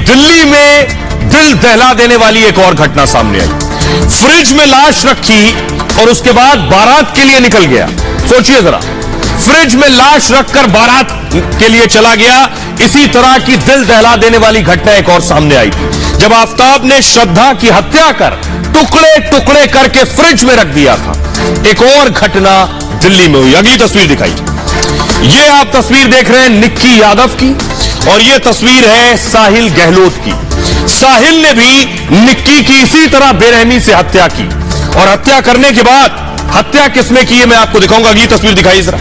दिल्ली में दिल दहला देने वाली एक और घटना सामने आई। फ्रिज में लाश रखी और उसके बाद बारात के लिए निकल गया। सोचिए जरा, फ्रिज में लाश रखकर बारात के लिए चला गया। इसी तरह की दिल दहला देने वाली घटना एक और सामने आई जब आफताब ने श्रद्धा की हत्या कर टुकड़े टुकड़े करके फ्रिज में रख दिया था। एक और घटना दिल्ली में हुई। अगली तस्वीर दिखाई। यह आप तस्वीर देख रहे हैं निक्की यादव की और यह तस्वीर है साहिल गहलोत की। साहिल ने भी निक्की की इसी तरह बेरहमी से हत्या की और हत्या करने के बाद हत्या किसने की है मैं आपको दिखाऊंगा। अगली तस्वीर दिखाई जरा।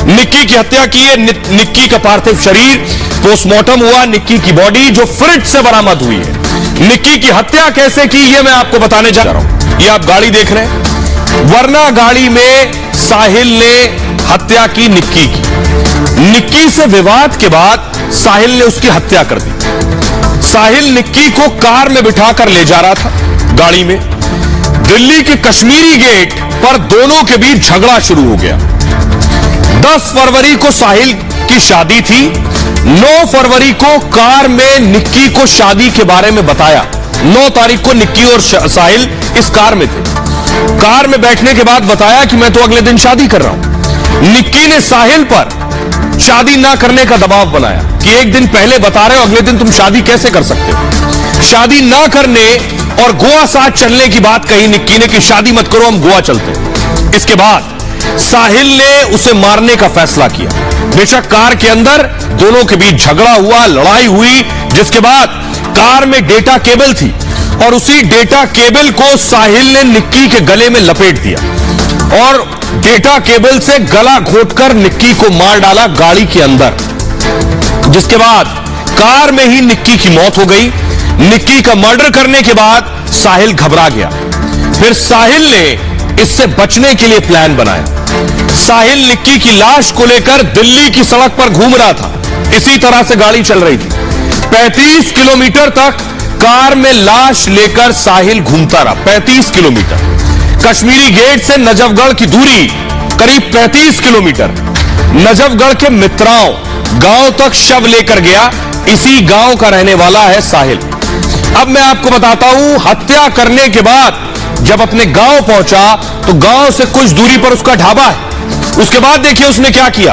निक्की की हत्या की है। निक्की का पार्थिव शरीर पोस्टमार्टम हुआ। निक्की की बॉडी जो फ्रिज से बरामद हुई है। निक्की की हत्या कैसे की ये मैं आपको बताने जा रहा हूं। ये आप गाड़ी देख रहे हैं, वरना गाड़ी में साहिल ने हत्या की निक्की की। निक्की से विवाद के बाद साहिल ने उसकी हत्या कर दी। साहिल निक्की को कार में बिठाकर ले जा रहा था गाड़ी में। दिल्ली के कश्मीरी गेट पर दोनों के बीच झगड़ा शुरू हो गया। 10 फरवरी को साहिल की शादी थी। 9 फरवरी को कार में निक्की को शादी के बारे में बताया। 9 तारीख को निक्की और साहिल इस कार में थे। कार में बैठने के बाद बताया कि मैं तो अगले दिन शादी कर रहा हूं। निक्की ने साहिल पर शादी ना करने का दबाव बनाया कि एक दिन पहले बता रहे हो, अगले दिन तुम शादी कैसे कर सकते हो। शादी ना करने और गोवा साथ चलने की बात कही निक्की ने कि शादी मत करो, हम गोवा चलते हैं। इसके बाद साहिल ने उसे मारने का फैसला किया। बेशक कार के अंदर दोनों के बीच झगड़ा हुआ, लड़ाई हुई, जिसके बाद कार में डेटा केबल थी और उसी डेटा केबल को साहिल ने निक्की के गले में लपेट दिया और डेटा केबल से गला घोंटकर निक्की को मार डाला गाड़ी के अंदर। जिसके बाद कार में ही निक्की की मौत हो गई। निक्की का मर्डर करने के बाद साहिल घबरा गया। फिर साहिल ने इससे बचने के लिए प्लान बनाया। साहिल निक्की की लाश को लेकर दिल्ली की सड़क पर घूम रहा था। इसी तरह से गाड़ी चल रही थी। 35 किलोमीटर तक कार में लाश लेकर साहिल घूमता रहा। 35 किलोमीटर। कश्मीरी गेट से नजफगढ़ की दूरी करीब 35 किलोमीटर। नजफगढ़ के मित्राओं गांव तक शव लेकर गया। इसी गांव का रहने वाला है साहिल। अब मैं आपको बताता हूं, हत्या करने के बाद जब अपने गांव पहुंचा तो गांव से कुछ दूरी पर उसका ढाबा है। उसके बाद देखिए उसने क्या किया।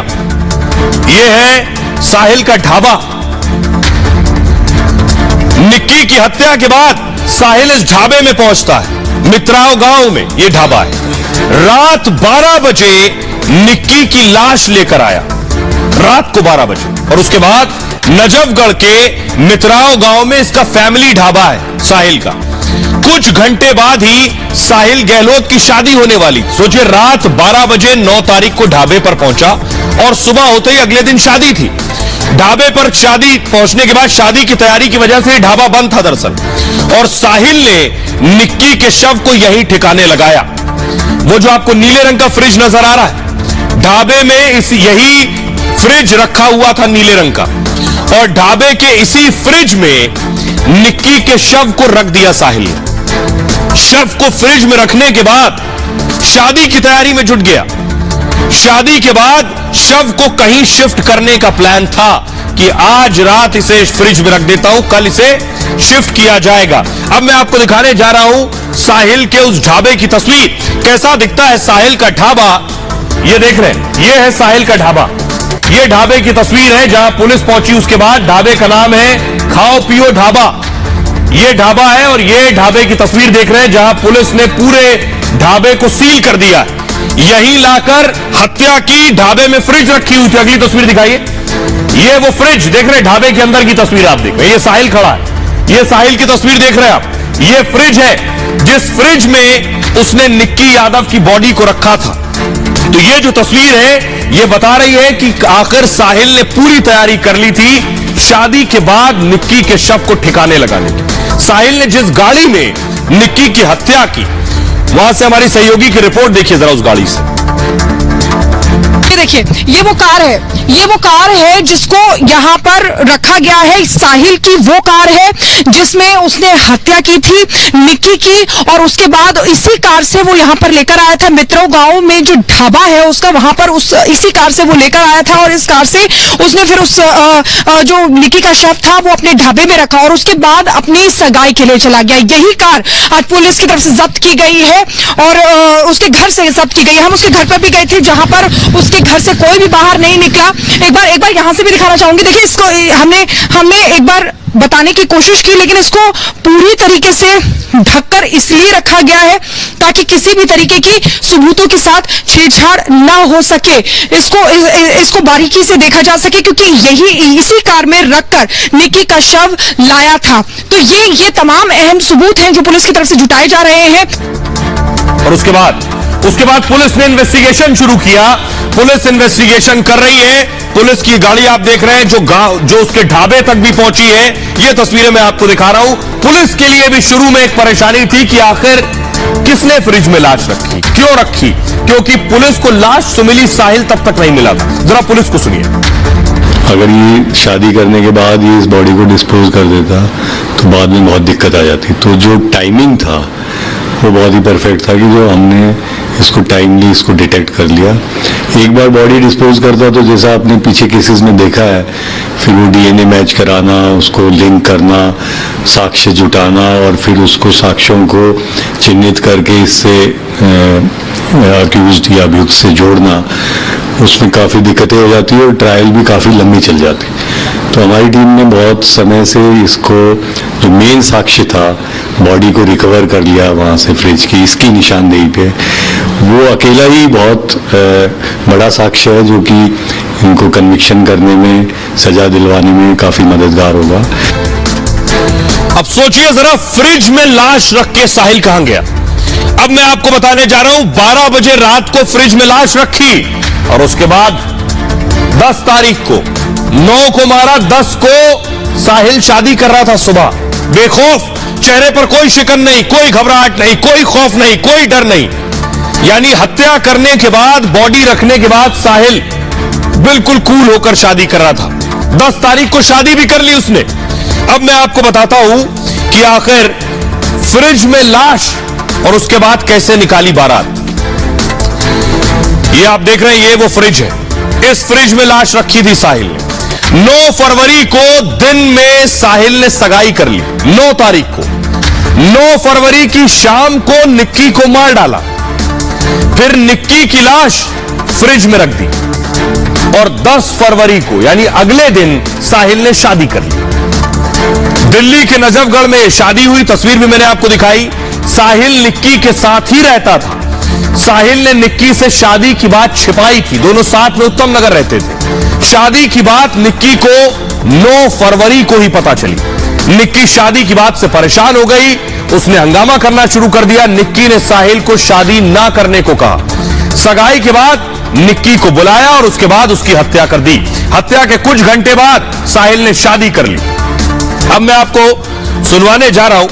यह है साहिल का ढाबा। निक्की की हत्या के बाद साहिल इस ढाबे में पहुंचता है। मित्राओं गांव में यह ढाबा है। रात 12 बजे निक्की की लाश लेकर आया। रात को 12 बजे। और उसके बाद नजफगढ़ के मित्राओं गांव में इसका फैमिली ढाबा है साहिल का। कुछ घंटे बाद ही साहिल गहलोत की शादी होने वाली। सोचिए, रात 12 बजे 9 तारीख को ढाबे पर पहुंचा और सुबह होते ही अगले दिन शादी थी। ढाबे पर शादी पहुंचने के बाद शादी की तैयारी की वजह से ढाबा बंद था दरअसल। और साहिल ने निक्की के शव को यहीं ठिकाने लगाया। वो जो आपको नीले रंग का फ्रिज नजर आ रहा है, ढाबे में यही फ्रिज रखा हुआ था नीले रंग का। और ढाबे के इसी फ्रिज में निक्की के शव को रख दिया साहिल ने। शव को फ्रिज में रखने के बाद शादी की तैयारी में जुट गया। शादी के बाद शव को कहीं शिफ्ट करने का प्लान था कि आज रात इसे फ्रिज में रख देता हूं, कल इसे शिफ्ट किया जाएगा। अब मैं आपको दिखाने जा रहा हूं साहिल के उस ढाबे की तस्वीर। कैसा दिखता है साहिल का ढाबा, ये देख रहे हैं। ये है साहिल का ढाबा। ये ढाबे की तस्वीर है जहां पुलिस पहुंची। उसके बाद ढाबे का नाम है खाओ पियो ढाबा। ये ढाबा है और ये ढाबे की तस्वीर देख रहे हैं जहां पुलिस ने पूरे ढाबे को सील कर दिया। यहीं लाकर हत्या की। ढाबे में फ्रिज रखी हुई थी। अगली तस्वीर दिखाइए। ये वो फ्रिज देख रहे हैं, ढाबे के अंदर की तस्वीर आप देख रहे हैं। ये साहिल खड़ा है। ये साहिल की तस्वीर देख रहे हैं आप। ये फ्रिज है जिस फ्रिज में उसने निक्की यादव की बॉडी को रखा था। तो ये जो तस्वीर है ये बता रही है कि आखिर साहिल ने पूरी तैयारी कर ली थी शादी के बाद निक्की के शव को ठिकाने लगाने की। साहिल ने जिस गाड़ी में निक्की की हत्या की, वहां से हमारी सहयोगी की रिपोर्ट देखिए जरा उस गाड़ी से। देखिए, ये वो कार है जिसको यहाँ पर रखा गया है। साहिल की वो कार है जिसमें उसने हत्या की थी निक्की की, और उसके बाद इसी कार से वो यहाँ पर लेकर आया था। मित्रों गांव में जो ढाबा है उसका, वहां पर इसी कार से वो लेकर आया था, और इस कार से उसने फिर उस जो निक्की का शव था वो अपने ढाबे में रखा, और उसके बाद अपनी सगाई के लिए चला गया। यही कार आज पुलिस की तरफ से जब्त की गई है, और उसके घर से जब्त की गई है। हम उसके घर पर भी गए थे, जहां पर उसके घर से कोई भी बाहर नहीं निकला। एक बार यहां से भी दिखाना चाहूंगी। देखिए, इसको हमने एक बार बताने की कोशिश की, लेकिन इसको पूरी तरीके से ढककर इसलिए रखा गया है ताकि किसी भी तरीके की सबूतों के साथ छेड़छाड़ ना हो सके, इसको बारीकी से देखा जा सके, क्योंकि इसी कार में रखकर निक्की का शव लाया था। तो ये तमाम अहम सबूत हैं जो पुलिस की तरफ से जुटाए जा रहे हैं। और उसके बाद पुलिस ने इन्वेस्टिगेशन शुरू किया। पुलिस इन्वेस्टिगेशन कर रही है। पुलिस की गाड़ी आप देख रहे हैं जो उसके ढाबे तक भी पहुंची है। ये तस्वीरें मैं आपको दिखा रहा हूं। पुलिस के लिए भी शुरू में एक परेशानी थी कि आखिर किसने फ्रिज में लाश रखी, क्यों रखी, क्योंकि पुलिस को लाश सुमिली साहिल तब तक नहीं मिला था। जरा पुलिस को सुनिए। अगर ये शादी करने के बाद ये इस बॉडी को डिस्पोज कर देता तो बाद में बहुत दिक्कत आ जाती। तो जो टाइमिंग था वो बहुत ही परफेक्ट था कि जो हमने इसको टाइमली इसको डिटेक्ट कर लिया। एक बार बॉडी डिस्पोज करता तो जैसा आपने पीछे केसेस में देखा है, फिर वो डीएनए मैच कराना, उसको लिंक करना, साक्ष्य जुटाना, और फिर उसको साक्ष्यों को चिन्हित करके इससे अक्यूज्ड या अभियुक्त से जोड़ना, उसमें काफ़ी दिक्कतें हो जाती है और ट्रायल भी काफ़ी लंबी चल जाती। तो हमारी टीम ने बहुत समय से इसको, जो मेन साक्ष्य था, बॉडी को रिकवर कर लिया वहाँ से फ्रिज की, इसकी निशानदेही पे। वो अकेला ही बहुत बड़ा साक्ष्य है जो कि इनको कन्विक्शन करने में, सजा दिलवाने में काफ़ी मददगार होगा। अब सोचिए जरा, फ्रिज में लाश रख के साहिल कहां गया। अब मैं आपको बताने जा रहा हूं, 12 बजे रात को फ्रिज में लाश रखी, और उसके बाद 10 तारीख को 9 को मारा, 10 को साहिल शादी कर रहा था सुबह, बेखौफ, चेहरे पर कोई शिकन नहीं, कोई घबराहट नहीं, कोई खौफ नहीं, कोई डर नहीं। यानी हत्या करने के बाद, बॉडी रखने के बाद साहिल बिल्कुल कूल होकर शादी कर रहा था। 10 तारीख को शादी भी कर ली उसने। अब मैं आपको बताता हूं कि आखिर फ्रिज में लाश और उसके बाद कैसे निकाली बारात। ये आप देख रहे हैं, ये वो फ्रिज है। इस फ्रिज में लाश रखी थी साहिल ने। 9 फरवरी को दिन में साहिल ने सगाई कर ली। 9 तारीख को, 9 फरवरी की शाम को निक्की को मार डाला, फिर निक्की की लाश फ्रिज में रख दी, और 10 फरवरी को यानी अगले दिन साहिल ने शादी कर ली। दिल्ली के नजफगढ़ में शादी हुई, तस्वीर भी मैंने आपको दिखाई। साहिल निक्की के साथ ही रहता था। साहिल ने निक्की से शादी की बात छिपाई थी, दोनों साथ में उत्तम नगर रहते थे। शादी की बात निक्की को 9 फरवरी को ही पता चली। निक्की शादी की बात से परेशान हो गई, उसने हंगामा करना शुरू कर दिया। निक्की ने साहिल को शादी ना करने को कहा। सगाई के बाद निक्की को बुलाया और उसके बाद उसकी हत्या कर दी। हत्या के कुछ घंटे बाद साहिल ने शादी कर ली। अब मैं आपको सुनवाने जा रहा हूं,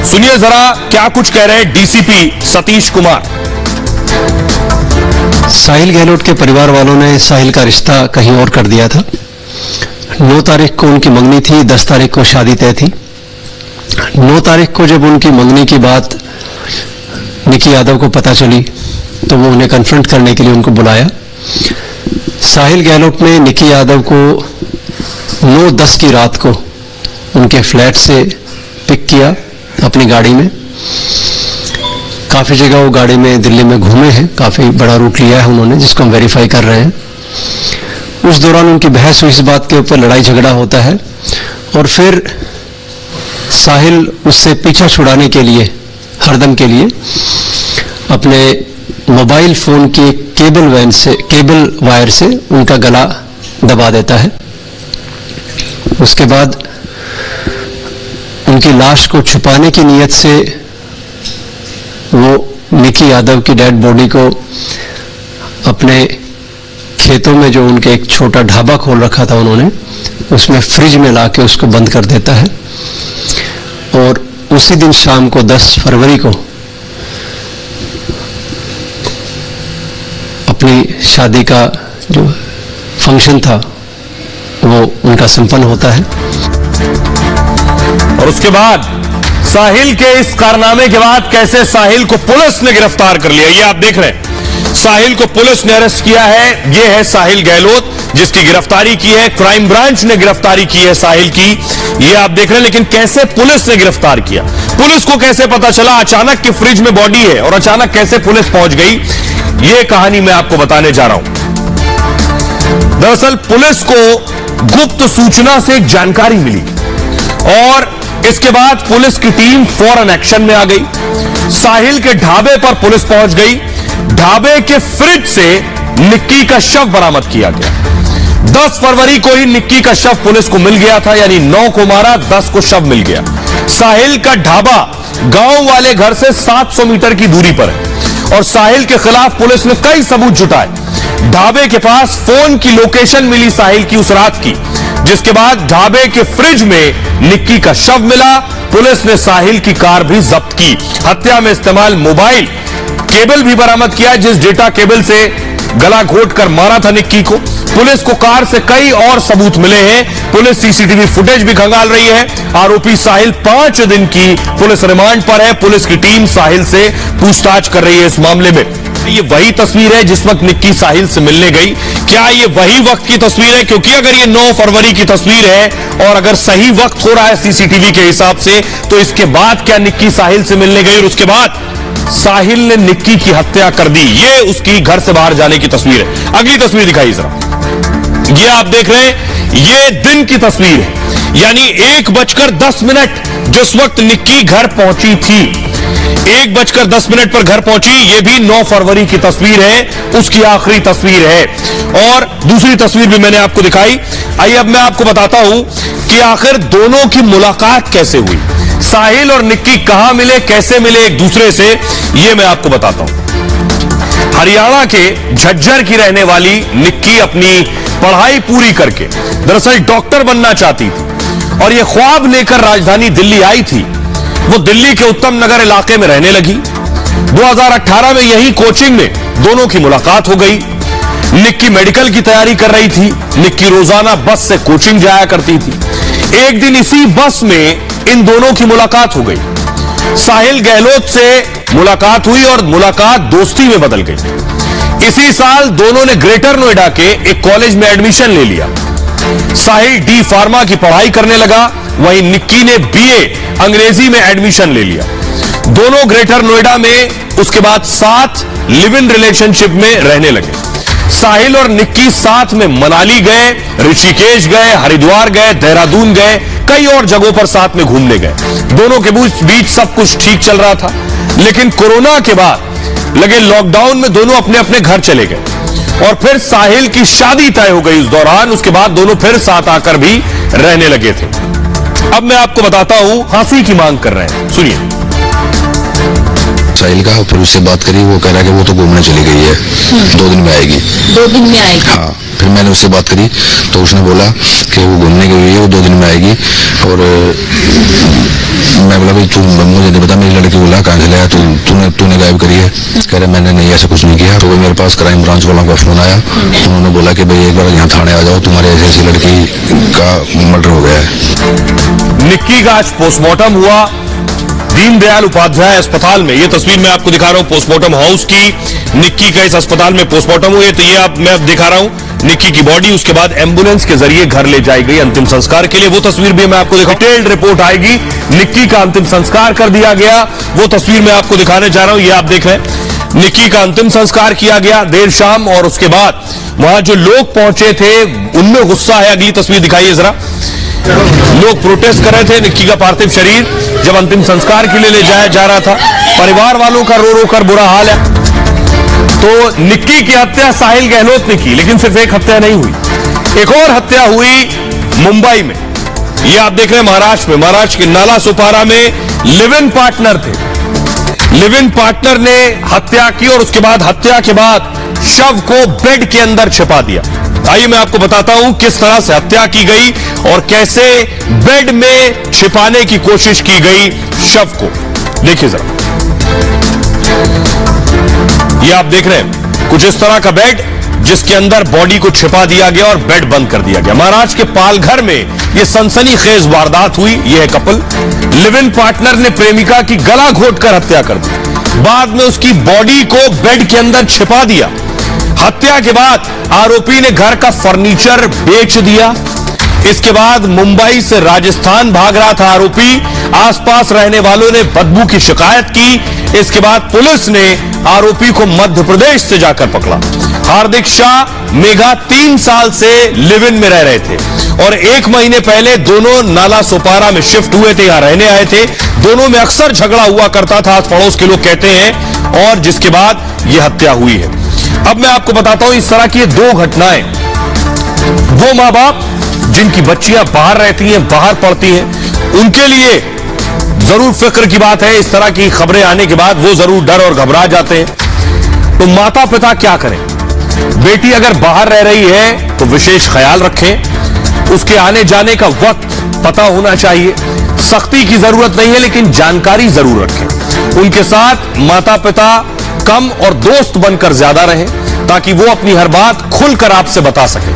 सुनिए जरा क्या कुछ कह रहे हैं डीसीपी सतीश कुमार। साहिल गहलोत के परिवार वालों ने साहिल का रिश्ता कहीं और कर दिया था। 9 तारीख को उनकी मंगनी थी, 10 तारीख को शादी तय थी। 9 तारीख को जब उनकी मंगनी की बात निक्की यादव को पता चली तो वो उन्हें कन्फ्रंट करने के लिए उनको बुलाया। साहिल गहलोत ने निक्की यादव को 9-10 की रात को उनके फ्लैट से पिक किया अपनी गाड़ी में। काफ़ी जगह वो गाड़ी में दिल्ली में घूमे हैं, काफ़ी बड़ा रूट लिया है उन्होंने, जिसको हम वेरीफाई कर रहे हैं। उस दौरान उनकी बहस हुई, इस बात के ऊपर लड़ाई झगड़ा होता है, और फिर साहिल उससे पीछा छुड़ाने के लिए, हरदम के लिए, अपने मोबाइल फ़ोन की केबल वायर से उनका गला दबा देता है। उसके बाद उनकी लाश को छुपाने की नीयत से वो निक्की यादव की डेड बॉडी को अपने खेतों में, जो उनके एक छोटा ढाबा खोल रखा था उन्होंने, उसमें फ्रिज में लाके उसको बंद कर देता है। और उसी दिन शाम को 10 फरवरी को अपनी शादी का जो फंक्शन था वो उनका संपन्न होता है। और उसके बाद साहिल के इस कारनामे के बाद कैसे साहिल को पुलिस ने गिरफ्तार कर लिया, ये आप देख रहे हैं। साहिल को पुलिस ने अरेस्ट किया है। ये है साहिल गहलोत जिसकी गिरफ्तारी की है, क्राइम ब्रांच ने गिरफ्तारी की है साहिल की, ये आप देख रहे हैं। लेकिन कैसे पुलिस ने गिरफ्तार किया, पुलिस को कैसे पता चला अचानक कि फ्रिज में बॉडी है और अचानक कैसे पुलिस पहुंच गई, ये कहानी मैं आपको बताने जा रहा हूं। दरअसल पुलिस को गुप्त सूचना से एक जानकारी मिली और इसके बाद पुलिस की टीम फौरन एक्शन में आ गई। साहिल के ढाबे पर पुलिस पहुंच गई। ढाबे के फ्रिज से निक्की का शव बरामद किया गया। 10 फरवरी को ही निक्की का शव पुलिस को मिल गया था, यानी 9 को मारा, 10 को शव मिल गया। साहिल का ढाबा गांव वाले घर से 700 मीटर की दूरी पर है और साहिल के खिलाफ पुलिस ने कई सबूत जुटाए। ढाबे के पास फोन की लोकेशन मिली साहिल की उस रात की, जिसके बाद ढाबे के फ्रिज में निक्की का शव मिला। पुलिस ने साहिल की कार भी जब्त की। हत्या में इस्तेमाल मोबाइल केबल भी बरामद किया, जिस डेटा केबल से गला घोट कर मारा था निक्की को। पुलिस को कार से कई और सबूत मिले हैं। पुलिस सीसीटीवी फुटेज भी खंगाल रही है। आरोपी साहिल 5 दिन की पुलिस रिमांड पर है। पुलिस की टीम साहिल से पूछताछ कर रही है इस मामले में। ये वही तस्वीर है जिस वक्त निक्की साहिल से मिलने गई। क्या ये वही वक्त की तस्वीर है? क्योंकि अगर ये 9 फरवरी की तस्वीर है और अगर सही वक्त हो रहा है सीसीटीवी के हिसाब से, तो इसके बाद क्या निक्की साहिल से मिलने गई और उसके बाद साहिल ने निक्की की हत्या कर दी? ये उसकी घर से बाहर जाने की तस्वीर है। अगली तस्वीर दिखाइए जरा। ये आप देख रहे हैं, ये दिन की तस्वीर है, यानी 1:10 जिस वक्त निक्की घर पहुंची थी। 1:10 पर घर पहुंची। ये भी 9 फरवरी की तस्वीर है, उसकी आखिरी तस्वीर है। और दूसरी तस्वीर भी मैंने आपको दिखाई। आइए अब मैं आपको बताता हूं कि आखिर दोनों की मुलाकात कैसे हुई, साहिल और निक्की कहां मिले, कैसे मिले एक दूसरे से, यह मैं आपको बताता हूं। हरियाणा के झज्जर की रहने वाली निक्की अपनी पढ़ाई पूरी करके दरअसल डॉक्टर बनना चाहती थी और यह ख्वाब लेकर राजधानी दिल्ली आई थी। वो दिल्ली के उत्तम नगर इलाके में रहने लगी। 2018 में यही कोचिंग में दोनों की मुलाकात हो गई। निक्की मेडिकल की तैयारी कर रही थी। निक्की रोजाना बस से कोचिंग जाया करती थी। एक दिन इसी बस में इन दोनों की मुलाकात हो गई। साहिल गहलोत से मुलाकात हुई और मुलाकात दोस्ती में बदल गई। इसी साल दोनों ने ग्रेटर नोएडा के एक कॉलेज में एडमिशन ले लिया। साहिल डी फार्मा की पढ़ाई करने लगा, वहीं निक्की ने बीए अंग्रेजी में एडमिशन ले लिया। दोनों ग्रेटर नोएडा में उसके बाद साथ लिव इन रिलेशनशिप में रहने लगे। साहिल और निक्की साथ में मनाली गए, ऋषिकेश गए, हरिद्वार गए, देहरादून गए, कई और जगहों पर साथ में घूमने गए। दोनों के बीच सब कुछ ठीक चल रहा था, लेकिन कोरोना के बाद लगे लॉकडाउन में दोनों अपने अपने घर चले गए और फिर साहिल की शादी तय हो गई उस दौरान। उसके बाद दोनों फिर साथ आकर भी रहने लगे थे। अब मैं आपको बताता हूं, फांसी की मांग कर रहे हैं, सुनिए। साहिल का फिर उससे बात करी, वो कह रहा है कि वो तो घूमने चली गई है, 2 दिन में आएगी। 2 दिन में आएगी? हाँ। फिर मैंने उससे बात करी तो उसने बोला कि वो घूमने गई है, वो 2 दिन में आएगी। और मैं बोला भाई तू, मुझे नहीं पता, मेरी लड़की बोला कहाँ से लाया तूने गायब करी है? कह रहे मैंने नहीं, ऐसा कुछ नहीं किया। तो मेरे पास क्राइम ब्रांच वालों का फोन आया, उन्होंने बोला कि भाई एक बार यहाँ थाने आ जाओ, तुम्हारे ऐसी ऐसी लड़की का मर्डर हो गया है। निक्की का आज पोस्टमार्टम हुआ दीनदयाल उपाध्याय अस्पताल में। यह तस्वीर मैं आपको दिखा रहा हूं पोस्टमार्टम हाउस की। निक्की का इस अस्पताल में पोस्टमार्टम हुए, तो ये मैं अब दिखा रहा हूं निक्की की बॉडी। उसके बाद एम्बुलेंस के जरिए घर ले जाई गई अंतिम संस्कार के लिए। वो तस्वीर भी मैं आपको दिखा, डिटेल्ड रिपोर्ट आएगी। निक्की का अंतिम संस्कार कर दिया गया, वो तस्वीर मैं आपको दिखाने जा रहा हूं। ये आप देख रहे हैं, निक्की का अंतिम संस्कार किया गया देर शाम और उसके बाद वहां जो लोग पहुंचे थे उनमें गुस्सा है। अगली तस्वीर दिखाइए जरा। लोग प्रोटेस्ट कर रहे थे। निक्की का पार्थिव शरीर जब अंतिम संस्कार के लिए ले जाया जा रहा था, परिवार वालों का रो रो कर बुरा हाल है। तो निक्की की हत्या साहिल गहलोत ने की, लेकिन सिर्फ एक हत्या नहीं हुई, एक और हत्या हुई मुंबई में। ये आप देख रहे हैं महाराष्ट्र में, महाराष्ट्र के नाला सोपारा में लिव इन पार्टनर थे। लिव इन पार्टनर ने हत्या की और उसके बाद हत्या के बाद शव को बेड के अंदर छिपा दिया। आइए मैं आपको बताता हूं किस तरह से हत्या की गई और कैसे बेड में छिपाने की कोशिश की गई शव को। देखिए जरा, ये आप देख रहे हैं कुछ इस तरह का बेड, जिसके अंदर बॉडी को छिपा दिया गया और बेड बंद कर दिया गया। महाराष्ट्र के पालघर में यह सनसनीखेज वारदात हुई। यह कपल लिव इन पार्टनर ने प्रेमिका की गला घोंटकर हत्या कर दी, बाद में उसकी बॉडी को बेड के अंदर छिपा दिया। हत्या के बाद आरोपी ने घर का फर्नीचर बेच दिया। इसके बाद मुंबई से राजस्थान भाग रहा था आरोपी। आसपास रहने वालों ने बदबू की शिकायत की। इसके बाद पुलिस ने आरोपी को मध्य प्रदेश से जाकर पकड़ा। हार्दिक शाह मेघा 3 साल से लिव इन में रह रहे थे और 1 महीने पहले दोनों नाला सोपारा में शिफ्ट हुए थे, यहां रहने आए थे। दोनों में अक्सर झगड़ा हुआ करता था, आस पड़ोस के लोग कहते हैं, और जिसके बाद यह हत्या हुई है। अब मैं आपको बताता हूं इस तरह की 2 घटनाएं। वो मां बाप जिनकी बच्चियां बाहर रहती हैं, बाहर पढ़ती हैं, उनके लिए जरूर फिक्र की बात है। इस तरह की खबरें आने के बाद वो जरूर डर और घबरा जाते हैं। तो माता पिता क्या करें? बेटी अगर बाहर रह रही है तो विशेष ख्याल रखें। उसके आने जाने का वक्त पता होना चाहिए। सख्ती की जरूरत नहीं है, लेकिन जानकारी जरूर रखें। उनके साथ माता पिता कम और दोस्त बनकर ज्यादा रहें, ताकि वो अपनी हर बात खुलकर आपसे बता सकें।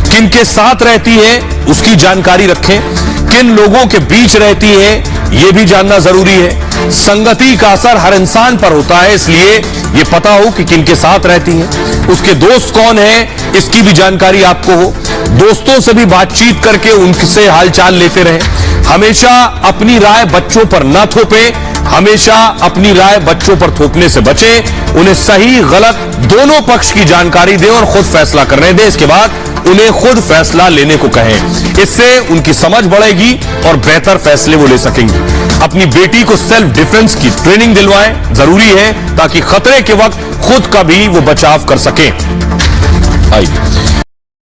किनके साथ रहती है उसकी जानकारी रखें। किन लोगों के बीच रहती है यह भी जानना जरूरी है। संगति का असर हर इंसान पर होता है, इसलिए यह पता हो कि किनके साथ रहती है। उसके दोस्त कौन है इसकी भी जानकारी आपको हो। दोस्तों से भी बातचीत करके उनसे हालचाल लेते रहें। हमेशा अपनी राय बच्चों पर न थोपें। हमेशा अपनी राय बच्चों पर थोपने से बचें। उन्हें सही गलत दोनों पक्ष की जानकारी दें और खुद फैसला करने दें। इसके बाद उन्हें खुद फैसला लेने को कहें। इससे उनकी समझ बढ़ेगी और बेहतर फैसले वो ले सकेंगी। अपनी बेटी को सेल्फ डिफेंस की ट्रेनिंग दिलवाएं, जरूरी है, ताकि खतरे के वक्त खुद का भी वो बचाव कर सकें। आइए